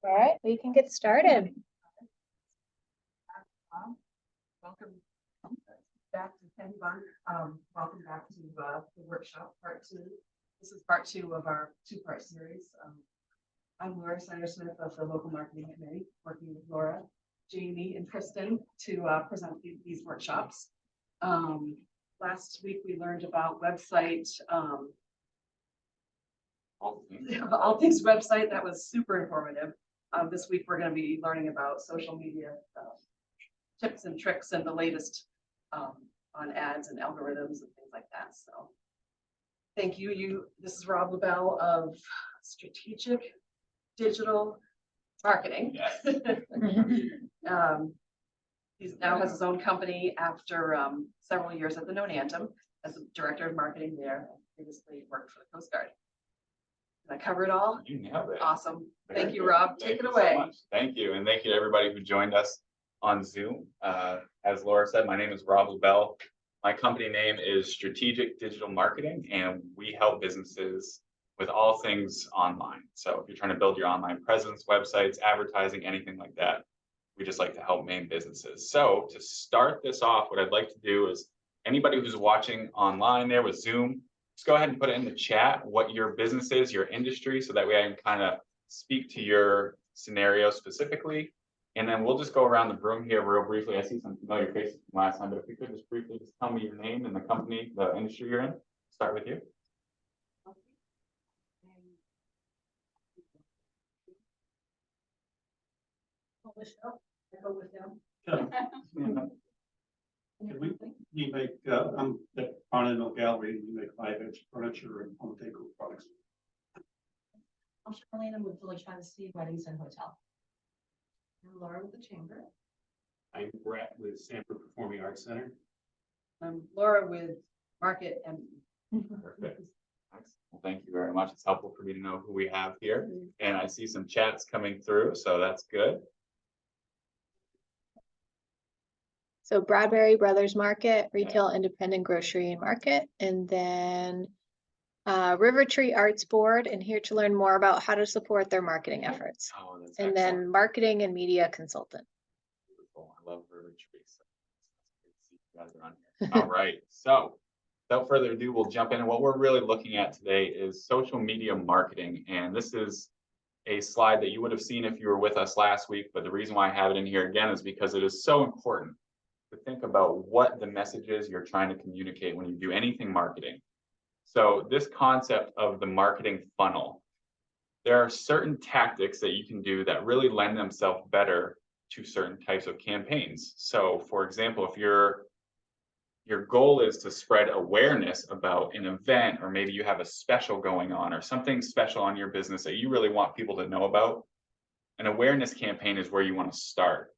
All right, we can get started. Welcome back to Kennebunk. Welcome back to the workshop part 2. This is part 2 of our 2-part series. I'm Laura Snyder-Smith of the Local Marketing Committee, working with Laura, Jamie, and Kristen to present these workshops. Last week we learned about website, all things website. That was super informative. This week we're going to be learning about social media tips and tricks and the latest on ads and algorithms and things like that. So thank you. This is Rob LaBelle of Strategic Digital Marketing. He now has his own company after several years at the Known Anthem as the director of marketing there. Previously worked for the Coast Guard. Did I cover it all? You nailed it. Awesome. Thank you, Rob. Take it away. So much. Thank you. And thank you to everybody who joined us on Zoom. As Laura said, my name is Rob LaBelle. My company name is Strategic Digital Marketing, and we help businesses with all things online. So if you're trying to build your online presence, websites, advertising, anything like that, we just like to help main businesses. So to start this off, what I'd like to do is anybody who's watching online there with Zoom, just go ahead and put it in the chat what your business is, your industry, so that way I can kind of speak to your scenario specifically. And then we'll just go around the room here real briefly. I see some familiar faces from last time, but if you could just briefly just tell me your name and the company, the industry you're in. Start with you. We make, I'm the Arundel Gallery, we make 5-inch furniture and home decor products. I'm Charlene, I'm with Village Fantasy Weddings and Hotel. I'm Laura with the Chamber. I'm Brett with Sanford Performing Arts Center. I'm Laura with Market and Perfect. Well, thank you very much. It's helpful for me to know who we have here. And I see some chats coming through, so that's good. So Bradbury Brothers Market, Retail Independent Grocery and Market, and then River Tree Arts Board, and here to learn more about how to support their marketing efforts. Oh, that's And excellent. then Marketing and Media Consultant. Beautiful. I love River Tree. So you guys are on here. All right. So without further ado, we'll jump in. And what we're really looking at today is social media marketing. And this is a slide that you would have seen if you were with us last week. But the reason why I have it in here again is because it is so important to think about what the message is you're trying to communicate when you do anything marketing. So this concept of the marketing funnel, there are certain tactics that you can do that really lend themselves better to certain types of campaigns. So for example, if your goal is to spread awareness about an event, or maybe you have a special going on or something special on your business that you really want people to know about, an awareness campaign is where you want to start.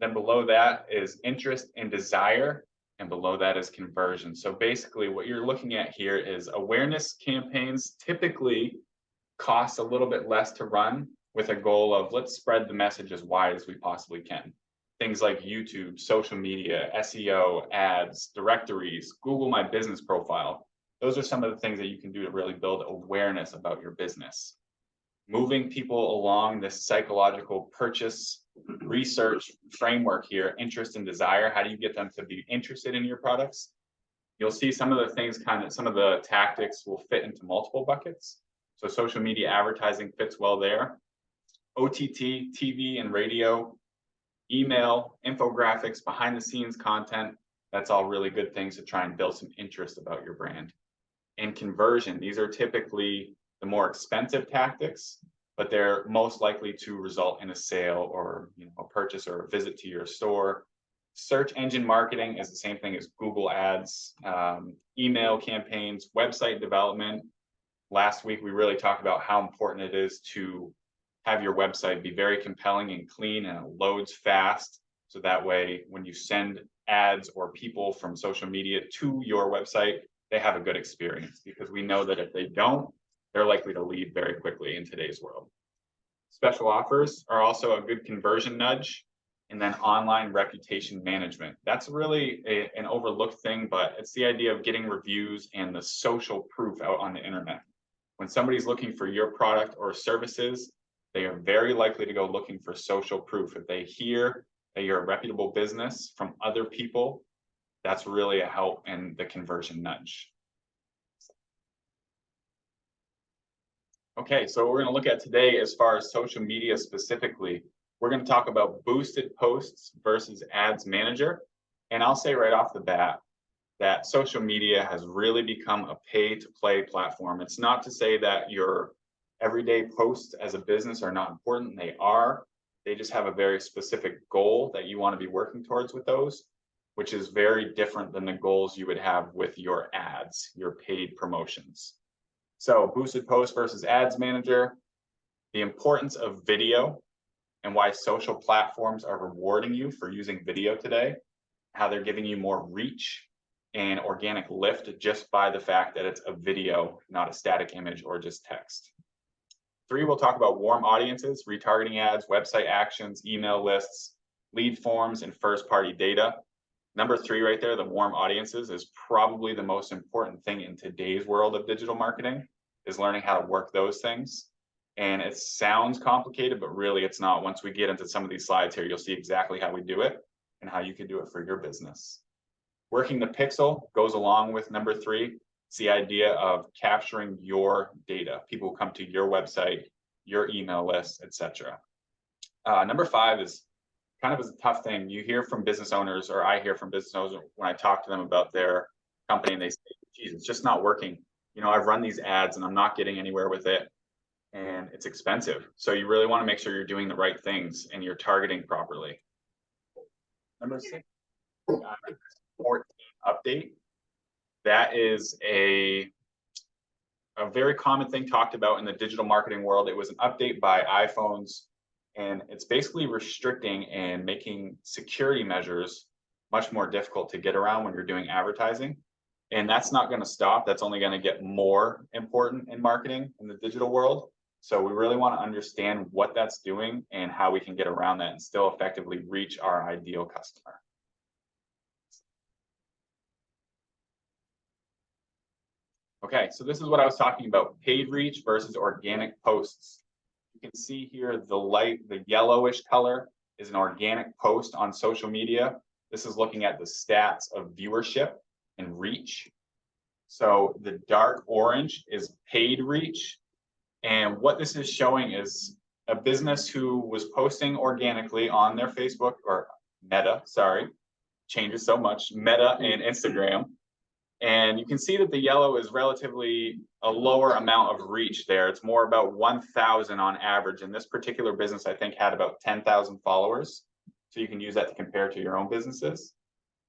Then below that is interest and desire, and below that is conversion. So basically what you're looking at here is awareness campaigns typically cost a little bit less to run, with a goal of let's spread the message as wide as we possibly can. Things like YouTube, social media, SEO, ads, directories, Google My Business Profile. Those are some of the things that you can do to really build awareness about your business. Moving people along this psychological purchase research framework here, interest and desire. How do you get them to be interested in your products? You'll see some of the things, some of the tactics will fit into multiple buckets. So social media advertising fits well there. OTT, TV and radio, email, infographics, behind the scenes content. That's all really good things to try and build some interest about your brand. And conversion, these are typically the more expensive tactics, but they're most likely to result in a sale or a purchase or a visit to your store. Search engine marketing is the same thing as Google ads, email campaigns, website development. Last week, we really talked about how important it is to have your website be very compelling and clean and it loads fast. So that way, when you send ads or people from social media to your website, they have a good experience, because we know that if they don't, they're likely to leave very quickly in today's world. Special offers are also a good conversion nudge. And then online reputation management. That's really an overlooked thing, but it's the idea of getting reviews and the social proof out on the internet. When somebody's looking for your product or services, They are very likely to go looking for social proof. If they hear that you're a reputable business from other people, that's really a help in the conversion nudge. Okay, so what we're going to look at today as far as social media specifically, we're going to talk about boosted posts versus ads manager. And I'll say right off the bat that social media has really become a pay-to-play platform. It's not to say that your everyday posts as a business are not important. They are. They just have a very specific goal that you want to be working towards with those, which is very different than the goals you would have with your ads, your paid promotions. So boosted post versus ads manager, the importance of video and why social platforms are rewarding you for using video today, how they're giving you more reach and organic lift just by the fact that it's a video, not a static image or just text. 3, we'll talk about warm audiences, retargeting ads, website actions, email lists, lead forms, and first-party data. Number 3 right there, the warm audiences, is probably the most important thing in today's world of digital marketing, is learning how to work those things. And it sounds complicated, but really it's not. Once we get into some of these slides here, you'll see exactly how we do it and how you can do it for your business. Working the pixel goes along with number 3. It's the idea of capturing your data. People come to your website, your email list, etc. Number 5 is kind of a tough thing. You hear from business owners, or I hear from business owners when I talk to them about their company, and they say, geez, it's just not working. You know, I've run these ads and I'm not getting anywhere with it, and it's expensive. So you really want to make sure you're doing the right things and you're targeting properly. Number 6, 14 update. That is a very common thing talked about in the digital marketing world. It was an update by iPhones, and it's basically restricting and making security measures much more difficult to get around when you're doing advertising. And that's not going to stop. That's only going to get more important in marketing in the digital world. So we really want to understand what that's doing and how we can get around that and still effectively reach our ideal customer. Okay, so this is what I was talking about, paid reach versus organic posts. You can see here the yellowish color is an organic post on social media. This is looking at the stats of viewership and reach. So the dark orange is paid reach. And what this is showing is a business who was posting organically on their Facebook, or Meta, sorry, changes so much, Meta and Instagram. And you can see that the yellow is relatively a lower amount of reach there. It's more about 1,000 on average. And this particular business, I think, had about 10,000 followers. So you can use that to compare to your own businesses.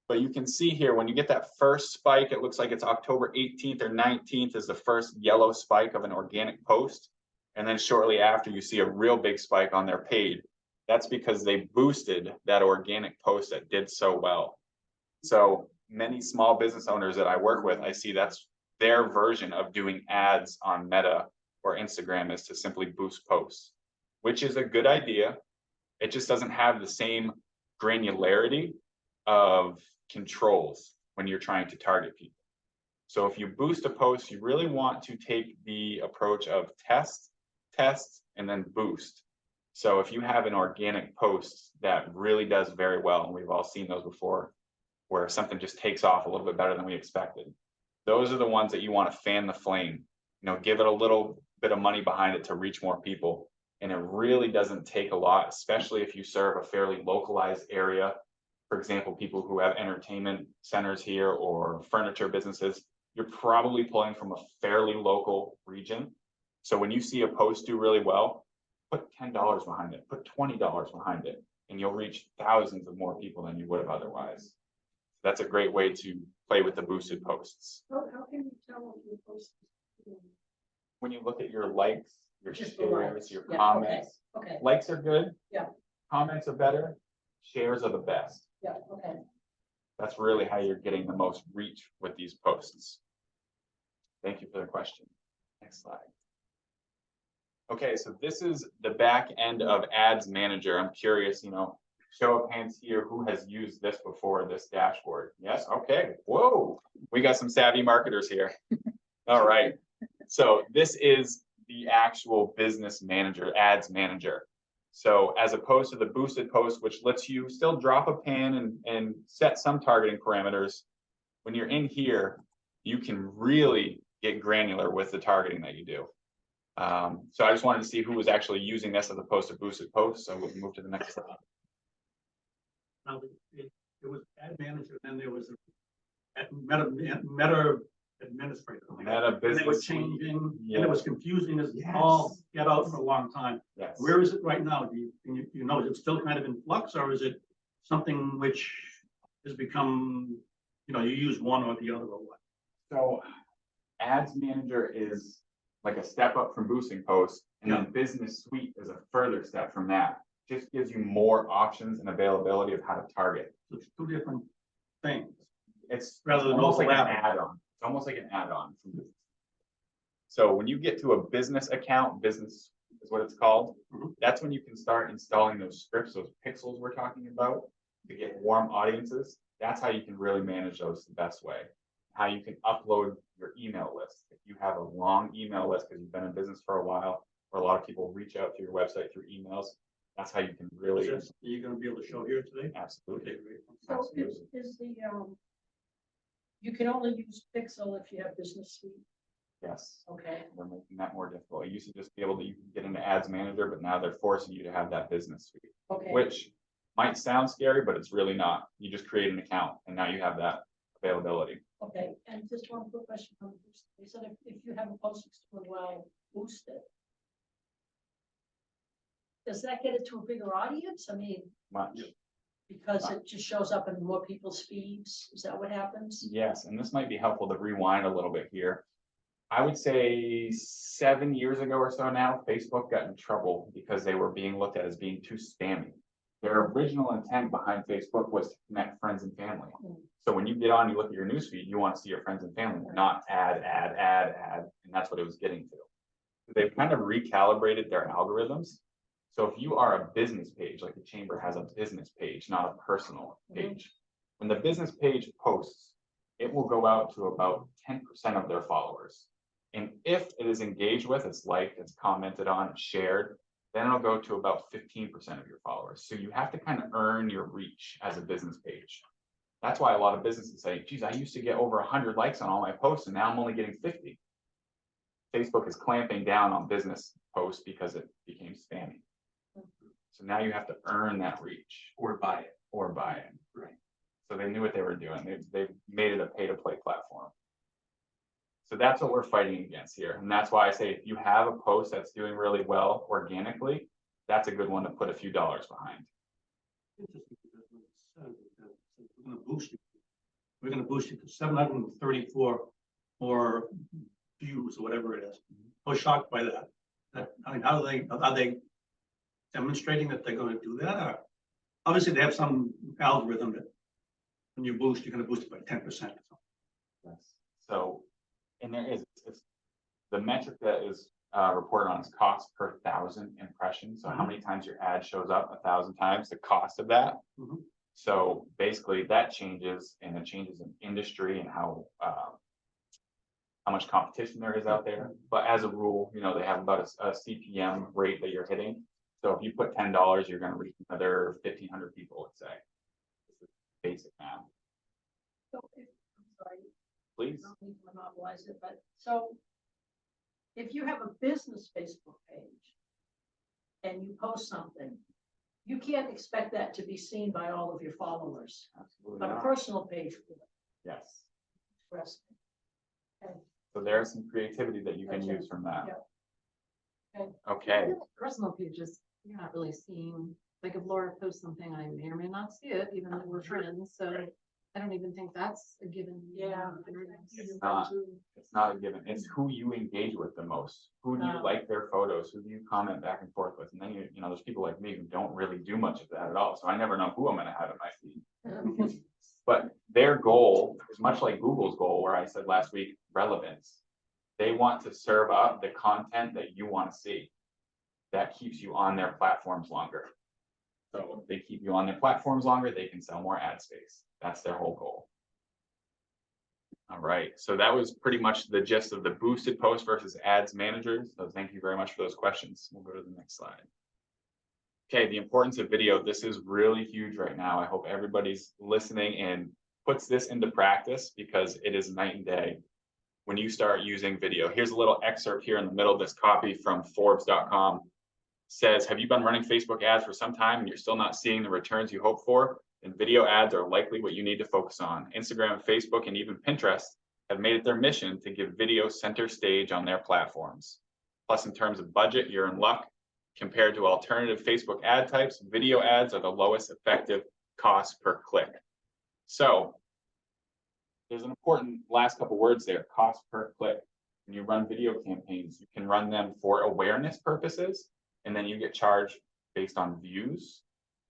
But you can see here, when you get that first spike, it looks like it's October 18th or 19th is the first yellow spike of an organic post. And then shortly after, you see a real big spike on their paid. That's because they boosted that organic post that did so well. So many small business owners that I work with, I see that's their version of doing ads on Meta or Instagram, is to simply boost posts, which is a good idea. It just doesn't have the same granularity of controls when you're trying to target people. So if you boost a post, you really want to take the approach of test, and then boost. So if you have an organic post that really does very well, and we've all seen those before, where something just takes off a little bit better than we expected, those are the ones that you want to fan the flame, give it a little bit of money behind it to reach more people. And it really doesn't take a lot, especially if you serve a fairly localized area. For example, people who have entertainment centers here or furniture businesses, you're probably pulling from a fairly local region. So when you see a post do really well, put $10 behind it, put $20 behind it, and you'll reach thousands of more people than you would have otherwise. That's a great way to play with the boosted posts. How can you tell what your post is? When you look at your likes, your Just the shares, likes. your Yeah, comments, Okay, likes are good. Yeah. Comments are better. Shares are the best. yeah, okay. That's really how you're getting the most reach with these posts. Thank you for the question. Next slide. Okay, so this is the back end of Ads Manager. I'm curious, show of hands here, who has used this before, this dashboard? Yes, okay, whoa, we got some savvy marketers here. All right, so this is the actual business manager, ads manager. So as opposed to the boosted post, which lets you still drop a pin and set some targeting parameters, when you're in here, you can really get granular with the targeting that you do. So I just wanted to see who was actually using this as opposed to boosted posts. So we'll move to the next slide. Now, it was ad manager, then there was a meta administrator. Meta And they were business. changing, and Yeah. it was confusing as Yes. all get out for a long time. Yes. Where is it right now? Do you know, is it still kind of in flux, or is it something which has become, you use one or the other or what? So ads manager is like a step up from boosting posts, and then business suite is a further step from that. Just gives you more options and availability of how to target. So it's two different things. It's Rather than almost like an overlapping. add-on. It's almost like an add-on from business. So when you get to a business account, business is what it's called. Mhm. That's when you can start installing those scripts, those pixels we're talking about to get warm audiences. That's how you can really manage those the best way. How you can upload your email list. If you have a long email list because you've been in business for a while, or a lot of people reach out to your website through emails, that's how you can really. Is that something you're gonna be able to show here today? Absolutely. Okay, great. So Absolutely. is the, you can only use Pixel if you have business suite, Yes. okay? We're making that more difficult. It used to just be able to, you can get into ads manager, but now they're forcing you to have that business suite, Okay, which might sound scary, but it's really not. You just create an account and now you have that availability. okay, and just one quick question on the boost. They said if you have a post that's doing well, boost it. Does that get it to a bigger audience? I mean, Much. because it just shows up in more people's feeds, is that what happens? Yes, and this might be helpful to rewind a little bit here. I would say 7 years ago or so now, Facebook got in trouble because they were being looked at as being too spammy. Their original intent behind Facebook was to connect friends and family. So when you get on, you look at your newsfeed, you want to see your friends and family, not ad, and that's what it was getting to. They've kind of recalibrated their algorithms. So if you are a business page, like the chamber has a business page, not a personal page, when the business page posts, it will go out to about 10% of their followers. And if it is engaged with, it's liked, it's commented on, it's shared, then it'll go to about 15% of your followers. So you have to kind of earn your reach as a business page. That's why a lot of businesses say, geez, I used to get over 100 likes on all my posts and now I'm only getting 50. Facebook is clamping down on business posts because it became spammy. So now you have to earn that reach. Or buy it. Right. So they knew what they were doing. They made it a pay-to-play platform. So that's what we're fighting against here. And that's why I say if you have a post that's doing really well organically, that's a good one to put a few dollars behind. Interesting, because when it said that we're gonna boost it. We're gonna boost it to 734 more views or whatever it is. I was shocked by that. I mean, are they demonstrating that they're gonna do that? Or obviously they have some algorithm that when you boost, you're gonna boost it by 10%. Yes. So, and there is, it's, the metric that is reported on is cost per 1,000 impressions. So how many times your ad shows up? 1,000 times, the cost of that. Mhm. So basically that changes, and it changes in industry and how much competition there is out there. But as a rule, you know, they have about a CPM rate that you're hitting. So if you put $10, you're going to reach another 1,500 people, let's say. This is basic math. So if, I'm sorry, Please. I don't need to monopolize it, but so if you have a business Facebook page and you post something, you can't expect that to be seen by all of your followers. Absolutely But a not. personal page will Yes. express. Okay. So there's some creativity that you can Gotcha. use from that. Yeah. Okay. Personal pages, you're not really seeing, like if Laura posts something, I may or may not see it, even though we're friends, so I don't even think that's a given. Yeah. It's not a given. It's who you engage with the most. Who do you Wow. like their photos? Who do you comment back and forth with? And then you know, there's people like me who don't really do much of that at all. So I never know who I'm gonna have in my feed. But their goal is much like Google's goal, where I said last week, relevance. They want to serve up the content that you want to see. That keeps you on their platforms longer. So if they keep you on their platforms longer, they can sell more ad space. That's their whole goal. All right, so that was pretty much the gist of the boosted post versus ads managers. So thank you very much for those questions. We'll go to the next slide. Okay, the importance of video. This is really huge right now. I hope everybody's listening and puts this into practice because it is night and day when you start using video. Here's a little excerpt here in the middle of this copy from Forbes.com. Says, have you been running Facebook ads for some time and you're still not seeing the returns you hope for? Then video ads are likely what you need to focus on. Instagram, Facebook, and even Pinterest have made it their mission to give video center stage on their platforms. Plus, in terms of budget, you're in luck. Compared to alternative Facebook ad types, video ads are the lowest effective cost per click. So there's an important last couple words there, cost per click. When you run video campaigns, you can run them for awareness purposes, and then you get charged based on views,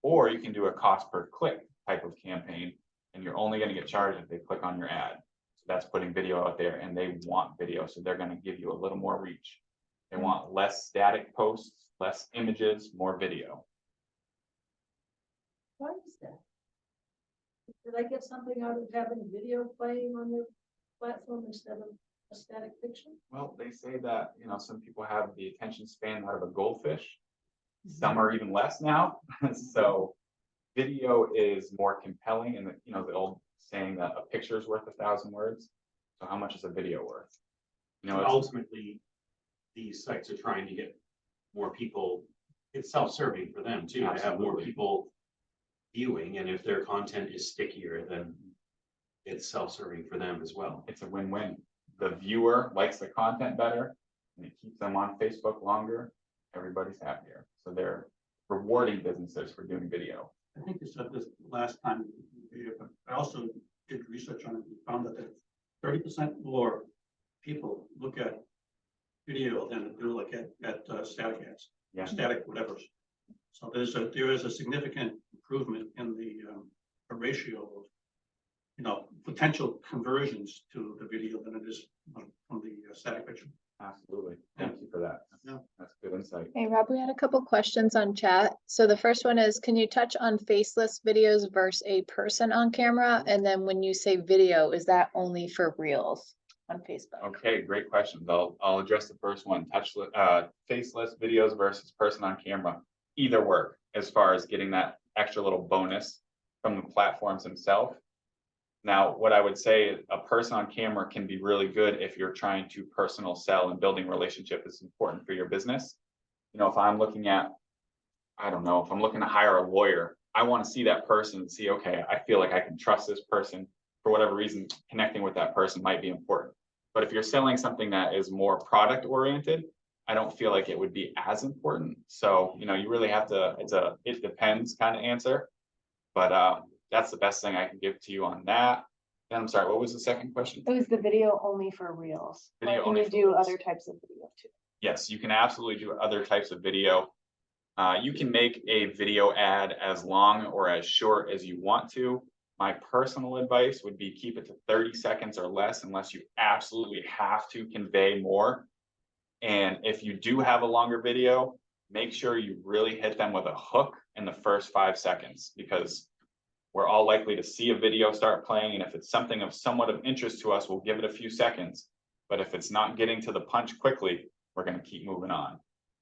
or you can do a cost per click type of campaign, and you're only going to get charged if they click on your ad. So that's putting video out there, and they want video, so they're going to give you a little more reach. They want less static posts, less images, more video. Why is that? Did I get something out of having video playing on your platform instead of a static picture? Well, they say that, you know, some people have the attention span out of a goldfish. Some are even less now. So video is more compelling, and you know, the old saying that a picture is worth 1,000 words. So how much is a video worth? You know, Ultimately, these sites are trying to get more people. It's self-serving for them too, to have more Absolutely. people viewing, and if their content is stickier, then it's self-serving for them as well. it's a win-win. The viewer likes the content better, and it keeps them on Facebook longer. Everybody's happier. So they're rewarding businesses for doing video. I think you said this last time, but I also did research on it and found that 30% more people look at video than do look at static ads, Yeah. static whatever. So there is a significant improvement in the ratio of, you know, potential conversions to the video than it is from the static picture. Absolutely. Thank you for that. Yeah. That's good insight. Hey, Rob, we had a couple questions on chat. So the first one is, can you touch on faceless videos versus a person on camera? And then when you say video, is that only for reels on Facebook? Okay, great questions. I'll address the first one. Faceless videos versus person on camera. Either work as far as getting that extra little bonus from the platforms themselves. Now, what I would say, a person on camera can be really good if you're trying to personal sell, and building relationship is important for your business. You know, if I'm looking at, I don't know, if I'm looking to hire a lawyer, I want to see that person and see, okay, I feel like I can trust this person. For whatever reason, connecting with that person might be important. But if you're selling something that is more product oriented, I don't feel like it would be as important. So, you know, you really have to, it depends kind of answer. But that's the best thing I can give to you on that. And I'm sorry, what was the second question? It was the video only for reels. Or Video can only you for do reels. other types of video too? Yes, you can absolutely do other types of video. You can make a video ad as long or as short as you want to. My personal advice would be keep it to 30 seconds or less unless you absolutely have to convey more. And if you do have a longer video, make sure you really hit them with a hook in the first 5 seconds, because we're all likely to see a video start playing. And if it's something of somewhat of interest to us, we'll give it a few seconds. But if it's not getting to the punch quickly, we're going to keep moving on.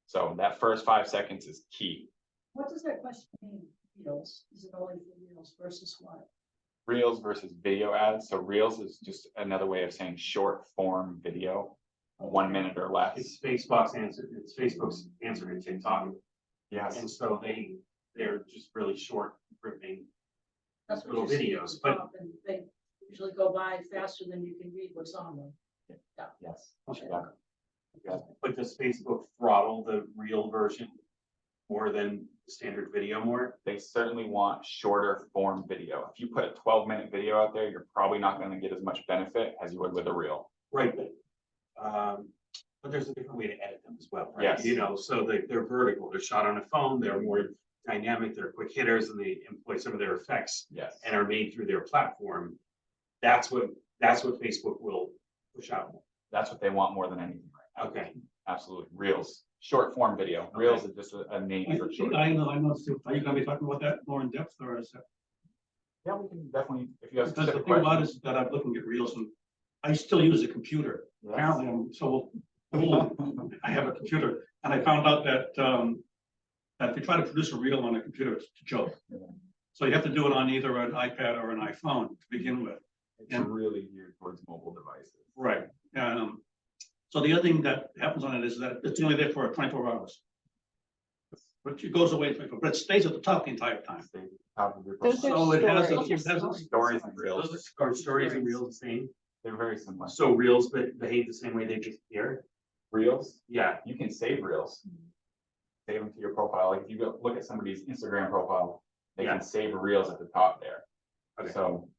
So that first 5 seconds is key. What does that question mean, reels? Is it only for reels versus what? Reels versus video ads. So Reels is just another way of saying short form video, 1 minute or less. It's Facebook's answer to TikTok, Yes. and so they're just really short, ripping That's what little you see videos, at the but top, and they usually go by faster than you can read what's on them. Yes. Okay. Yeah. but does Facebook throttle the real version more than the standard video more? They certainly want shorter form video. If you put a 12-minute video out there, you're probably not going to get as much benefit as you would with a reel. Right, but there's a different way to edit them as well, right? Yes. You know, so they're vertical, they're shot on a phone, they're more dynamic, they're quick hitters, and they employ some of their effects Yes. and are made through their platform. That's what Facebook will push out. That's what they want more than anything. Okay. Absolutely. Reels, short form video. Reels is just a name for short. I know. So are you going to be talking about that more in depth, or is that? Yeah, we can definitely, if you have Because the specific thing about it questions. is that I'm looking at reels, and I still use a computer. Yes. Apparently, I'm so old. I have a computer, and I found out that that if you try to produce a reel on a computer, it's a joke. Yeah. So you have to do it on either an iPad or an iPhone to begin with. It's And- really geared towards mobile devices. Right. So the other thing that happens on it is that it's only there for 24 hours. But it goes away, but it stays at the top the entire time. Stay at the top of your Those are profile. So it has, stories. it has, a- Stories and reels, Are stories and reels the same? they're very similar. So reels behave the same way they disappear? Reels, Yeah, you can save reels. Save them to your profile. Like if you go look at somebody's Instagram profile, they Yeah. can save reels at the top there. Okay. So,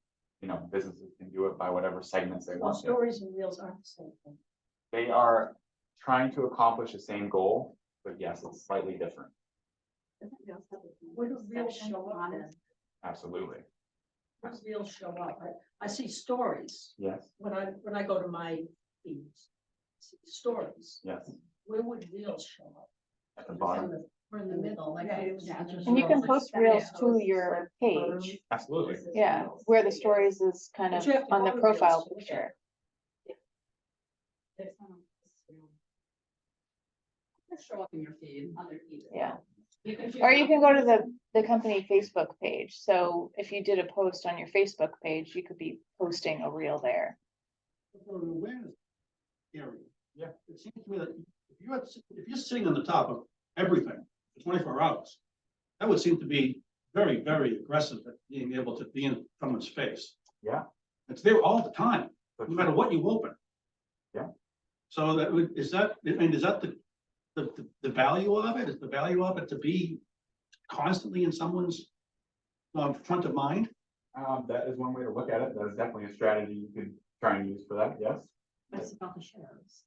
businesses can do it by whatever segments they Well, want. to. stories and reels aren't the same thing. They are trying to accomplish the same goal, but yes, it's slightly different. Where do reels show up then? Absolutely. Where do reels show up? I see stories Yes, when I go to my feeds. See Stories, yes. where would reels show up? At the bottom, We're in the middle, like. Yeah, And you can post reels to your page. absolutely. Yeah, where the stories is kind But of you have to on the go to profile Reels. picture. Show up in your feed. Yeah. If Or you can go to the company Facebook page. So if you did a post on your Facebook page, you could be posting a reel there. for an awareness area. Yeah. It seems to me that if you're sitting on the top of everything for 24 hours, that would seem to be very, very aggressive at being able to be in someone's face. Yeah. It's there all the time, That's no matter what you open. Yeah. So is that the value of it? Is the value of it to be constantly in someone's front of mind? That is one way to look at it. That is definitely a strategy you could try and use for that. Yes. That's about the shares.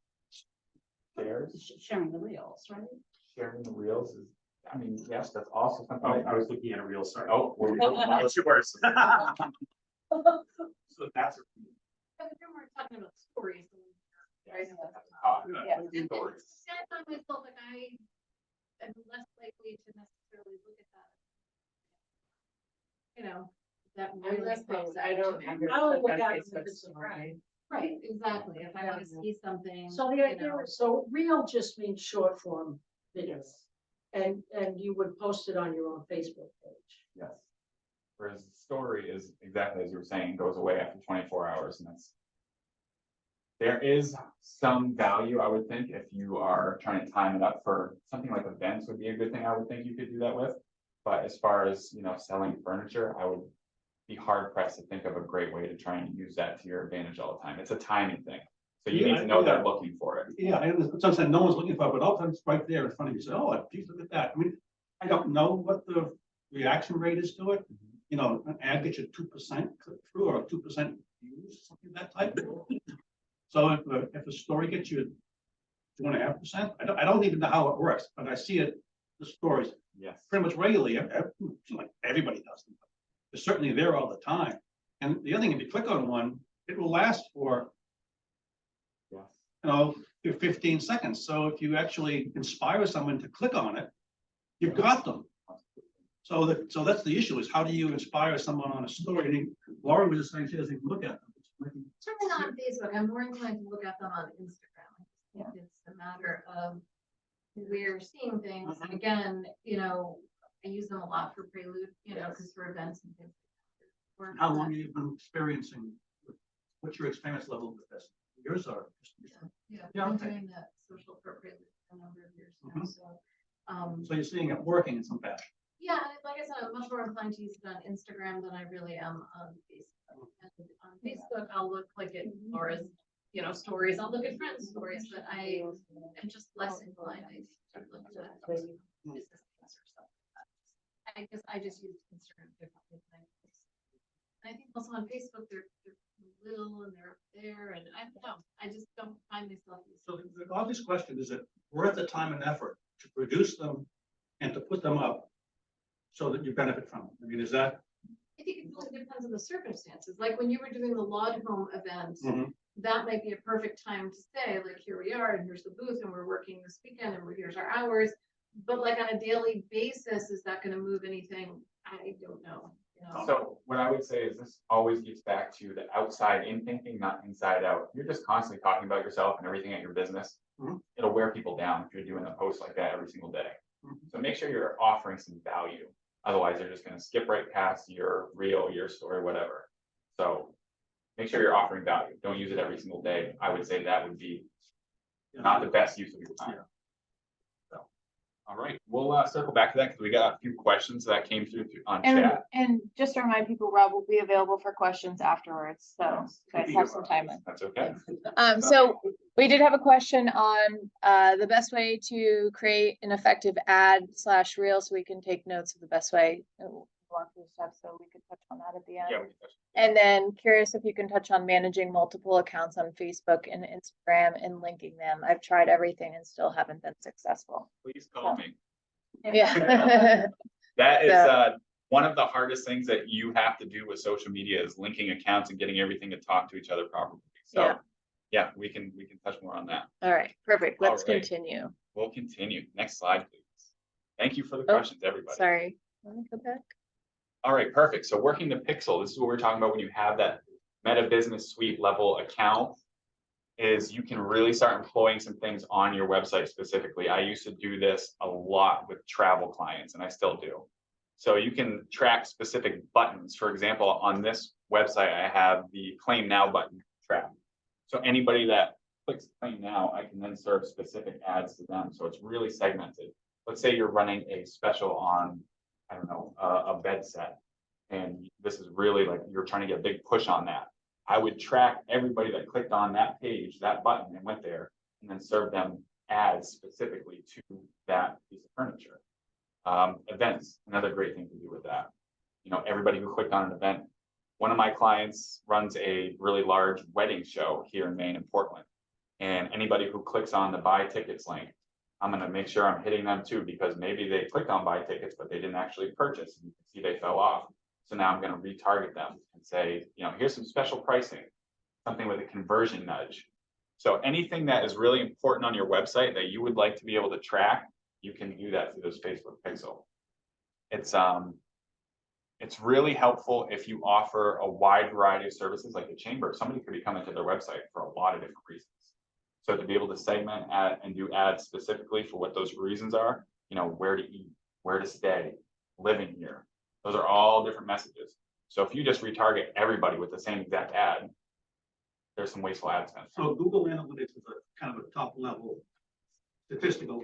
Shares, Sharing the reels, right? sharing the reels is, yes, that's also something. I was looking at a reel, sorry. Oh, well, What's yours? So that's. But then we're talking about stories. yes, Right. at the top. Yeah. And Stories. sad on myself, like I am less likely to necessarily look at that. That really pops out to me. I only look at it if it's a brand. Right, exactly. If I want to see something. So the idea is, so reel just means short form videos. And you would post it on your own Facebook page. Yes. Whereas the story is exactly as you were saying, goes away after 24 hours, and there is some value, I would think, if you are trying to time it up for something like events would be a good thing. I would think you could do that with. But as far as, selling furniture, I would be hard pressed to think of a great way to try and use that to your advantage all the time. It's a timing thing. So you need to know they're looking for it. Yeah, and sometimes no one's looking for it, but all of a sudden it's right there in front of you. Say, oh, geez, look at that. I mean, I don't know what the reaction rate is to it. An ad gets you 2% click through or 2% views, something of that type. So if a story gets you 2.5%, I don't even know how it works, but I see it, the stories Yes. pretty much regularly. Like everybody does them. They're certainly there all the time. And the other thing, if you click on one, it will last for Yes. 15 seconds. So if you actually inspire someone to click on it, you've got them. So that's the issue, is how do you inspire someone on a story? I mean, Laura was just saying she doesn't even look at them. Certainly not on Facebook. I'm more inclined to look at them on Instagram. Yeah. It's a matter of we're seeing things. And again, I use them a lot for Prelude, because for events and things. How long have you been experiencing? What's your experience level with this? Yours are. Yeah, Yeah, I've okay. been doing that social for Prelude for a number of years now, so. So you're seeing it working in some fashion. Yeah, and like I said, I'm much more inclined to use it on Instagram than I really am on Facebook. And on Facebook, I'll look like at Laura's, stories. I'll look at friends' stories, but I am just less inclined to look at business things or stuff like that. I just use Instagram differently than I use. And I think also on Facebook, they're little and they're up there, and I don't know. I just don't find myself. So the obvious question is, it worth the time and effort to produce them and to put them up so that you benefit from them? I mean, is that? I think it really depends on the circumstances. Like when you were doing the log home event, that might be a perfect time to say, like, here we are, and here's the booth, and we're working this weekend, and here's our hours. But like on a daily basis, is that going to move anything? I don't know. know. So what I would say is this always gets back to the outside in thinking, not inside out. You're just constantly talking about yourself and everything at your business. Mhm. It'll wear people down if you're doing a post like that every single day. Mhm. So make sure you're offering some value. Otherwise, they're just gonna skip right past your reel, your story, whatever. So make sure you're offering value. Don't use it every single day. I would say that would be not the best use of your time. Yeah. So, all right, we'll circle back to that because we got a few questions that came through on And, chat. and just to remind people, Rob will be available for questions afterwards, so Yes. you guys have some time. That's okay. So we did have a question on the best way to create an effective ad/reel, so we can take notes of the best way. Walk through steps, so we could touch on that at the end. Yeah, we can touch- And then curious if you can touch on managing multiple accounts on Facebook and Instagram and linking them. I've tried everything and still haven't been successful. Please call me. Yeah. That is So- one of the hardest things that you have to do with social media is linking accounts and getting everything to talk to each other properly. So, Yeah. yeah, we can touch more on that. All right, perfect. Let's All right. continue. We'll continue. Next slide, please. Thank you for the Oh, questions, everybody. Sorry. Let me go back. All right, perfect. So working the pixel, this is what we're talking about when you have that Meta Business Suite level account, is you can really start employing some things on your website specifically. I used to do this a lot with travel clients and I still do. So you can track specific buttons. For example, on this website, I have the Claim Now button tracked. So anybody that clicks Claim Now, I can then serve specific ads to them. So it's really segmented. Let's say you're running a special on, I don't know, a bed set. And this is really like, you're trying to get a big push on that. I would track everybody that clicked on that page, that button and went there, and then serve them ads specifically to that piece of furniture. Events, another great thing to do with that. You know, everybody who clicked on an event. One of my clients runs a really large wedding show here in Maine and Portland. And anybody who clicks on the buy tickets link, I'm gonna make sure I'm hitting them too, because maybe they clicked on buy tickets, but they didn't actually purchase. You can see they fell off. So now I'm gonna retarget them and say, you know, here's some special pricing, something with a conversion nudge. So anything that is really important on your website that you would like to be able to track, you can do that through this Facebook pixel. It's really helpful if you offer a wide variety of services like the chamber. Somebody could be coming to their website for a lot of different reasons. So to be able to segment ad and do ads specifically for what those reasons are, you know, where to eat, where to stay, living here. Those are all different messages. So if you just retarget everybody with the same exact ad, there's some wasteful ad spend. So Google Analytics is a kind of a top level statistical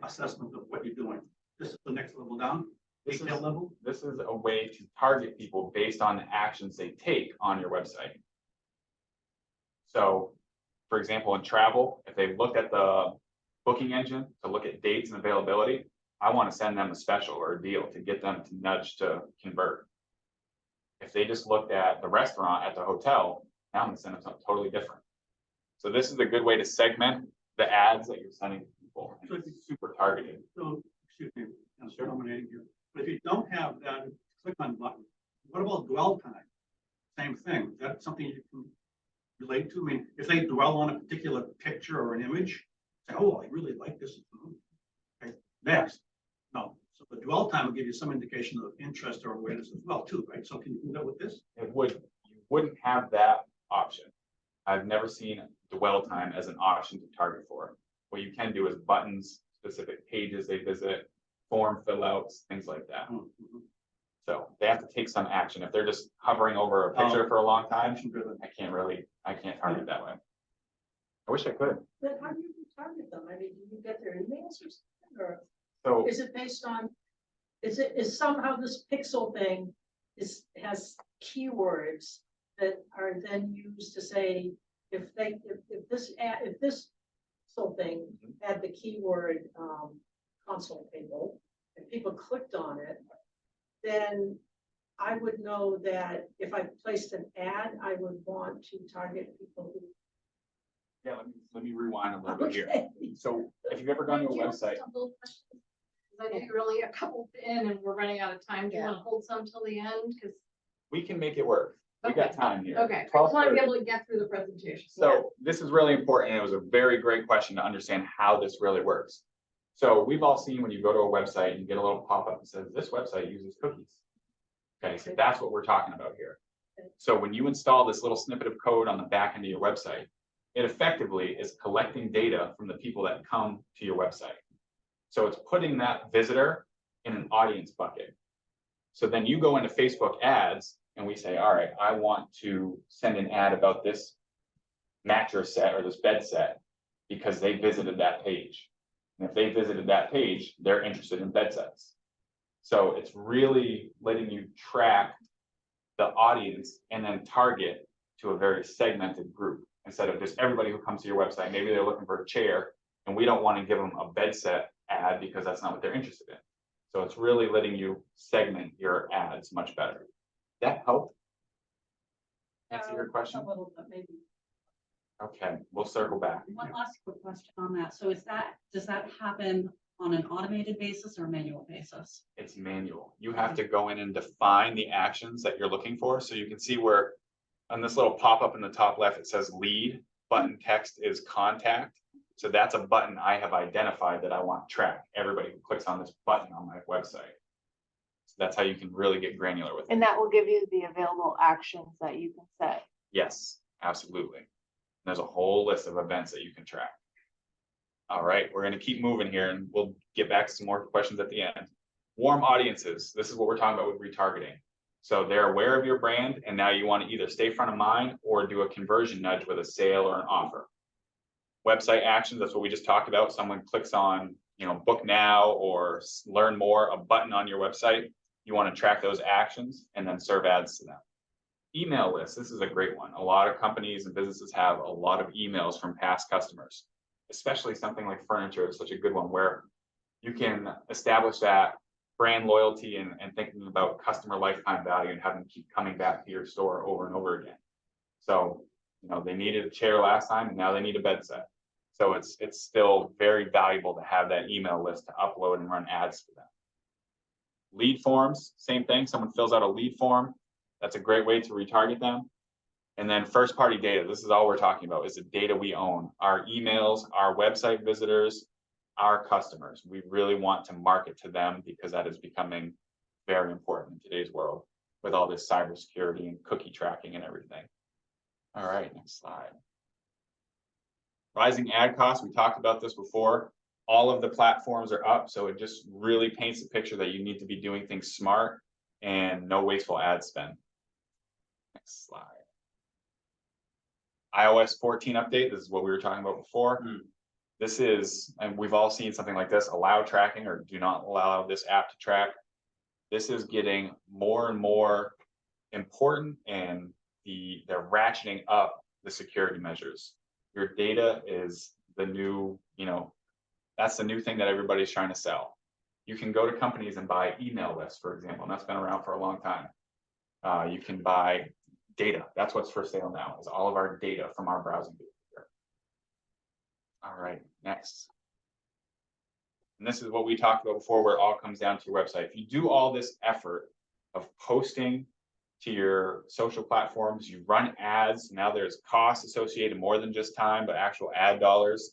assessment of what you're doing. This is the next level down, This detail is, level. this is a way to target people based on the actions they take on your website. So, for example, in travel, if they looked at the booking engine to look at dates and availability, I want to send them a special or a deal to get them to nudge to convert. If they just looked at the restaurant at the hotel, now I'm gonna send them something totally different. So this is a good way to segment the ads that you're sending to people. And it's super targeted. So, excuse me, I'm dominating here. But if you don't have that click on button, what about dwell time? Same thing. Is that something you can relate to? I mean, if they dwell on a particular picture or an image, say, oh, I really like this. Okay, next. No. So the dwell time will give you some indication of interest or awareness as well, too, right? So can you do that with this? You wouldn't have that option. I've never seen dwell time as an option to target for. What you can do is buttons, specific pages they visit, form fill outs, things like that. Mm-hmm. So they have to take some action. If they're just hovering over a picture for a long time, Action driven. I can't target that way. I wish I could. But how do you target them? I mean, do you get their emails or something, or So is it based on? Is somehow this pixel thing has keywords that are then used to say, if this pixel thing had the keyword console table, and people clicked on it, then I would know that if I placed an ad, I would want to target people who. yeah, let me rewind a little bit here. Okay. So if you've ever gone to a Do you have website, double questions? 'Cause I know you're only a couple in and we're running out of time. Do you Yeah. want to hold some till the end? Because, we can make it work. We got Okay. time here. okay, I just want to be 12:30. able to get through the presentation. So this is really important, and it was a very great question to understand how this really works. So we've all seen when you go to a website, you get a little pop-up that says, this website uses cookies. Okay, so that's what we're talking about here. So when you install this little snippet of code on the back end of your website, it effectively is collecting data from the people that come to your website. So it's putting that visitor in an audience bucket. So then you go into Facebook ads and we say, all right, I want to send an ad about this mattress set or this bed set because they visited that page. And if they visited that page, they're interested in bed sets. So it's really letting you track the audience and then target to a very segmented group instead of just everybody who comes to your website. Maybe they're looking for a chair and we don't want to give them a bed set ad because that's not what they're interested in. So it's really letting you segment your ads much better. That help? Answer your question? A little bit, maybe. Okay, we'll circle back. One last quick question on that. So does that happen on an automated basis or manual basis? It's manual. You have to go in and define the actions that you're looking for. So you can see where on this little pop-up in the top left, it says lead, button text is contact. So that's a button I have identified that I want to track everybody who clicks on this button on my website. So that's how you can really get granular with it. And that will give you the available actions that you can set. Yes, absolutely. There's a whole list of events that you can track. All right, we're going to keep moving here and we'll get back to some more questions at the end. Warm audiences. This is what we're talking about with retargeting. So they're aware of your brand and now you want to either stay front of mind or do a conversion nudge with a sale or an offer. Website actions, that's what we just talked about. Someone clicks on, book now or learn more, a button on your website. You want to track those actions and then serve ads to them. Email lists, this is a great one. A lot of companies and businesses have a lot of emails from past customers, especially something like furniture is such a good one where you can establish that brand loyalty and thinking about customer lifetime value and having them keep coming back to your store over and over again. So, they needed a chair last time and now they need a bed set. So it's still very valuable to have that email list to upload and run ads for them. Lead forms, same thing. Someone fills out a lead form. That's a great way to retarget them. And then first party data. This is all we're talking about is the data we own. Our emails, our website visitors, our customers. We really want to market to them because that is becoming very important in today's world with all this cybersecurity and cookie tracking and everything. All right, next slide. Rising ad costs. We talked about this before. All of the platforms are up. So it just really paints a picture that you need to be doing things smart and no wasteful ad spend. Next slide. iOS 14 update. This is what we were talking about before. This is, and we've all seen something like this, allow tracking or do not allow this app to track. This is getting more and more important and they're ratcheting up the security measures. Your data is the new, that's the new thing that everybody's trying to sell. You can go to companies and buy email lists, for example, and that's been around for a long time. You can buy data. That's what's for sale now, is all of our data from our browsing behavior. All right, next. And this is what we talked about before, where it all comes down to your website. If you do all this effort of posting to your social platforms, you run ads, now there's costs associated more than just time, but actual ad dollars,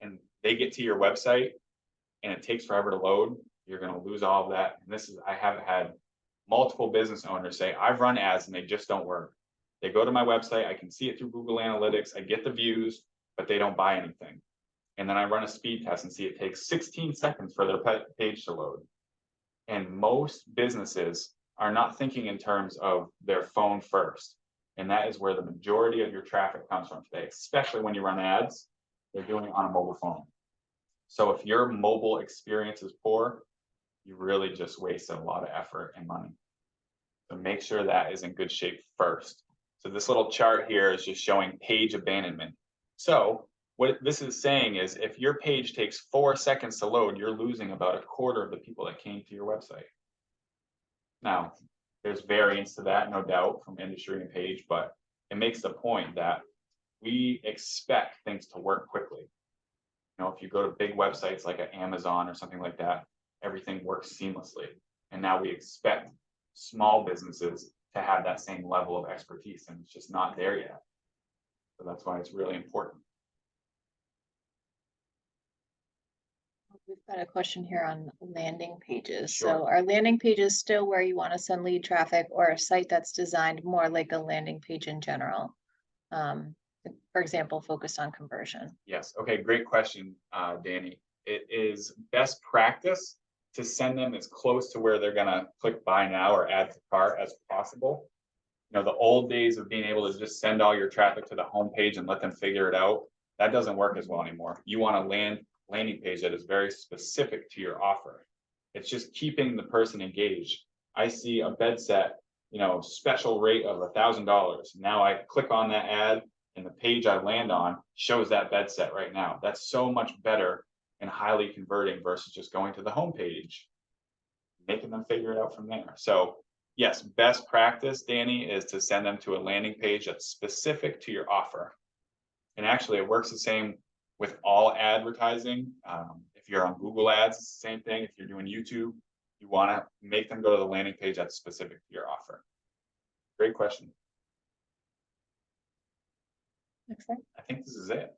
and they get to your website and it takes forever to load, you're going to lose all of that. And this is, I have had multiple business owners say, I've run ads and they just don't work. They go to my website, I can see it through Google Analytics, I get the views, but they don't buy anything. And then I run a speed test and see it takes 16 seconds for their page to load. And most businesses are not thinking in terms of their phone first. And that is where the majority of your traffic comes from today, especially when you run ads, they're doing it on a mobile phone. So if your mobile experience is poor, you really just waste a lot of effort and money. So make sure that is in good shape first. So this little chart here is just showing page abandonment. So what this is saying is if your page takes 4 seconds to load, you're losing about a quarter of the people that came to your website. Now, there's variance to that, no doubt, from industry and page, but it makes the point that we expect things to work quickly. If you go to big websites like an Amazon or something like that, everything works seamlessly. And now we expect small businesses to have that same level of expertise, and it's just not there yet. So that's why it's really important. We've Got a question here on landing pages. Sure. So are landing pages still where you want to send lead traffic, or a site that's designed more like a landing page in general? For example, focused on conversion. Yes, okay, great question, Danny. It is best practice to send them as close to where they're gonna click buy now or add to cart as possible. You know, the old days of being able to just send all your traffic to the homepage and let them figure it out, that doesn't work as well anymore. You want a landing page that is very specific to your offer. It's just keeping the person engaged. I see a bed set, you know, special rate of $1,000. Now I click on that ad and the page I land on shows that bed set right now. That's so much better and highly converting versus just going to the homepage, making them figure it out from there. So yes, best practice, Danny, is to send them to a landing page that's specific to your offer. And actually it works the same with all advertising. If you're on Google Ads, it's the same thing. If you're doing YouTube, you want to make them go to the landing page that's specific to your offer. Great question. Next slide. I think this is it.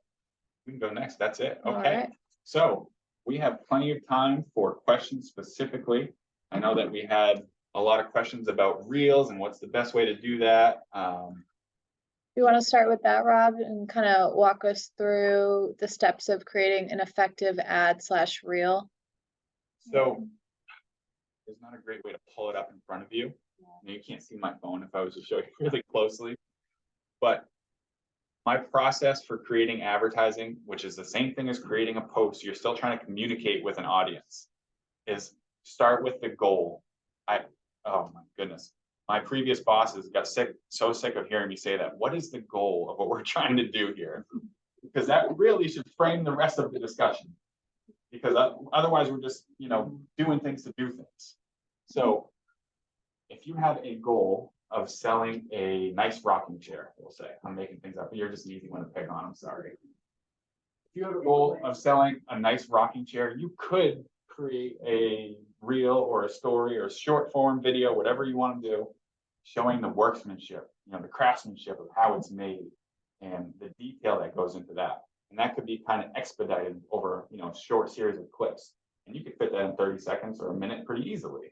We can go next. That's it. All Okay. right. So we have plenty of time for questions specifically. I know that we had a lot of questions about reels and what's the best way to do that. You want to start with that, Rob, and kind of walk us through the steps of creating an effective ad / reel? So there's not a great way to pull it up in front of you. You can't see my phone if I was to show you really closely. But my process for creating advertising, which is the same thing as creating a post, you're still trying to communicate with an audience, is start with the goal. Oh my goodness. My previous bosses got so sick of hearing me say that. What is the goal of what we're trying to do here? Because that really should frame the rest of the discussion. Because otherwise we're just, you know, doing things to do things. So if you have a goal of selling a nice rocking chair, we'll say, I'm making things up, but you're just an easy one to pick on, I'm sorry. If you have a goal of selling a nice rocking chair, you could create a reel or a story or a short form video, whatever you want to do, showing the workmanship, you know, the craftsmanship of how it's made and the detail that goes into that. And that could be kind of expedited over, you know, short series of clips. And you could fit that in 30 seconds or a minute pretty easily.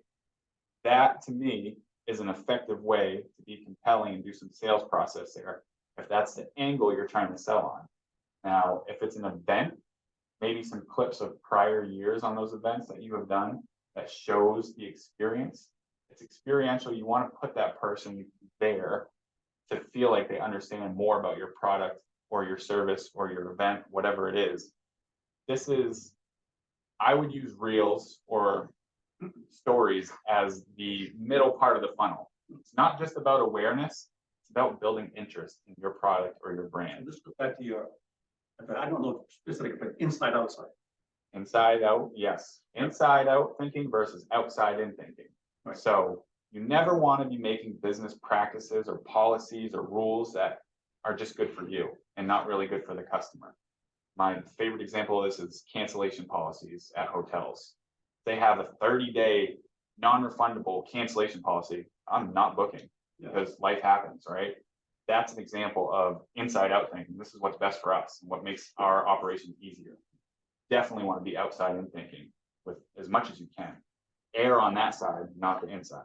That to me is an effective way to be compelling and do some sales process there, if that's the angle you're trying to sell on. Now, if it's an event, maybe some clips of prior years on those events that you have done that shows the experience. It's experiential. You want to put that person there to feel like they understand more about your product or your service or your event, whatever it is. I would use reels or stories as the middle part of the funnel. It's not just about awareness, it's about building interest in your product or your brand. Let's go back to your, I don't know specific, but inside, outside. Inside out, yes. Inside out thinking versus outside in thinking. Right. So you never want to be making business practices or policies or rules that are just good for you and not really good for the customer. My favorite example of this is cancellation policies at hotels. They have a 30-day non-refundable cancellation policy. I'm not booking because life happens, right? That's an example of inside out thinking. This is what's best for us and what makes our operation easier. Definitely want to be outside in thinking with as much as you can. Err on that side, not the inside.